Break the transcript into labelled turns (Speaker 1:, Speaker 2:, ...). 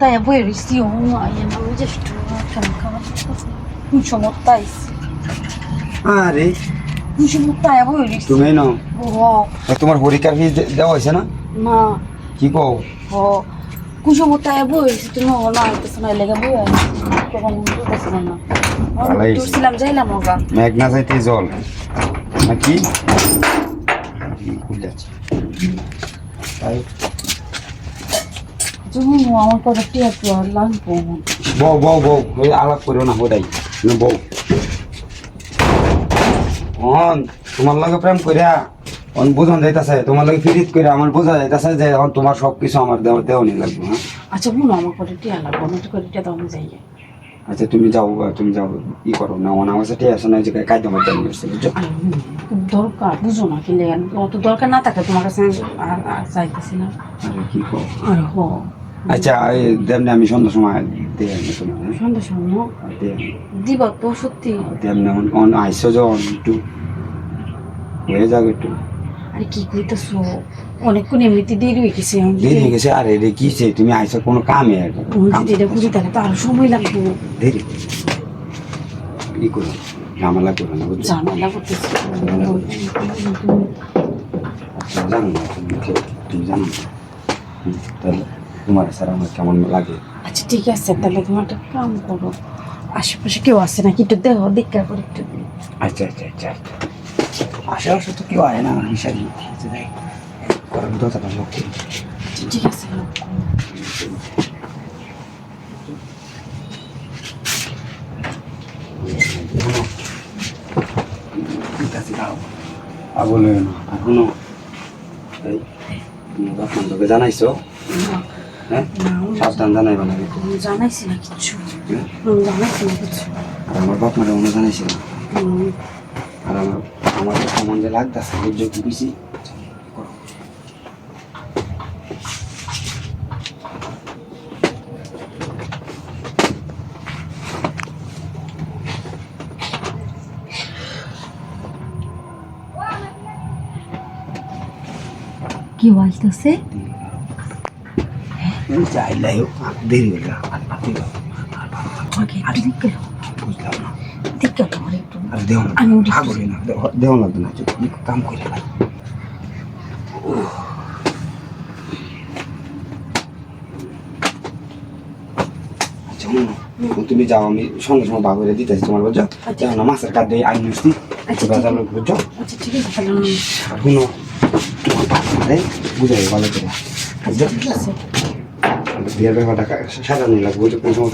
Speaker 1: তাই বই রইছি ও আইয়া না ওই যে সমতাই
Speaker 2: আরে
Speaker 1: সমতাই বই রইছি
Speaker 2: তুমি নাও
Speaker 1: ও
Speaker 2: তোমার পরীক্ষার ফিস দেওয়া হয়েছে না?
Speaker 1: না
Speaker 2: কি কও?
Speaker 1: ও কুসমতায় বই রইছি তুমি না আইতেছ না লেগে বই তখন বুঝতেছ না
Speaker 2: ভালোই
Speaker 1: ছিলাম যাইলাম ওগা
Speaker 2: মেঘ না যাইতে জল নাকি যাচ্ছে তাই
Speaker 1: তুমি আমার কথা টিয়া টিয়া লাগবো
Speaker 2: বউ বউ বউ ওই আলাপ করিও না হোদাই বউ অন তোমার লগে প্রেম করিয়া অন বোঝন যাইতাছে তোমার লগে ফিরিত করিয়া আমার বোঝা যাইতাছে যে এখন তোমার সব কিছু আমার দেওয়ানি লাগবে। হ্যাঁ
Speaker 1: আচ্ছা বুনো আমার কথা টিয়া লাগবো না করে টিয়া তো আমি যাই
Speaker 2: আচ্ছা তুমি যাও ই করো না আমার কাছে ঠিক আছে না যে কাজ আমার জানি বুঝছো
Speaker 1: খুব দরকার বুঝো না কি লেগে অত দরকার না থাকে তোমার কাছে আর চাইতেছি না
Speaker 2: আরে কি কো
Speaker 1: আর হো
Speaker 2: আচ্ছা তেমনি আমি সন্ধ্যার সময় দিয়ে আনি তোমার
Speaker 1: সন্ধ্যা সময় দিবা তো সত্যি
Speaker 2: তেমনি আইসো যখন একটু হয়ে যাবে একটু
Speaker 1: আরে কি কইতেছো অনেকক্ষণ এমনিতে দেরি হয়ে গেছে
Speaker 2: দেরি হয়ে গেছে। আরে রে কিসে তুমি আইসো কোনো কামে
Speaker 1: যদি এটা বুঝি তাহলে তো আরো সময় লাগবে
Speaker 2: দেরি ই করো ঝামেলা করো না বুঝছো
Speaker 1: ঝামেলা করতেছি
Speaker 2: জানো না তুমি জানো না তাহলে তোমার স্যার আমার কেমন লাগে।
Speaker 1: আচ্ছা ঠিক আছে তাহলে তুমি একটা কাম করো আশেপাশে কেউ আছে নাকি একটু দেখো দেখা করে একটু
Speaker 2: আচ্ছা আচ্ছা আচ্ছা আশেপাশে তো কেউ আয় না হিসাবই করার দরকার লোক
Speaker 1: ঠিক আছে
Speaker 2: বলে না এখনো এই তোকে জানাইছো হ্যাঁ সাবধান জানাইবা না
Speaker 1: জানাইছি না কিচ্ছু জানাইছি না কিছু
Speaker 2: আর আমার বাপ মারা মনে জানাইছি না আর আমার কেমন যে লাগতেছে বুঝছো কি বেশি
Speaker 1: কি বলতেছে
Speaker 2: চাইলাই দেরি হয়ে গেল বুঝলাম না আর দেহ না ভাগরে না দেহ লাগবে না কাম করে ভাই আচ্ছা তুমি যাও আমি সঙ্গে সঙ্গে ভাগ করে দিতেছি তোমার বুঝছো যাও না মাছের কাঠ দিয়ে আইন মিষ্টি বুঝছো
Speaker 1: আচ্ছা ঠিক আছে তাহলে
Speaker 2: শুনো তোমার বাবারে বুঝাই ভালো করে বুঝছো
Speaker 1: ঠিক আছে
Speaker 2: বিয়ের ব্যাপারটা সাজানো লাগবে বুঝছো কোন সময়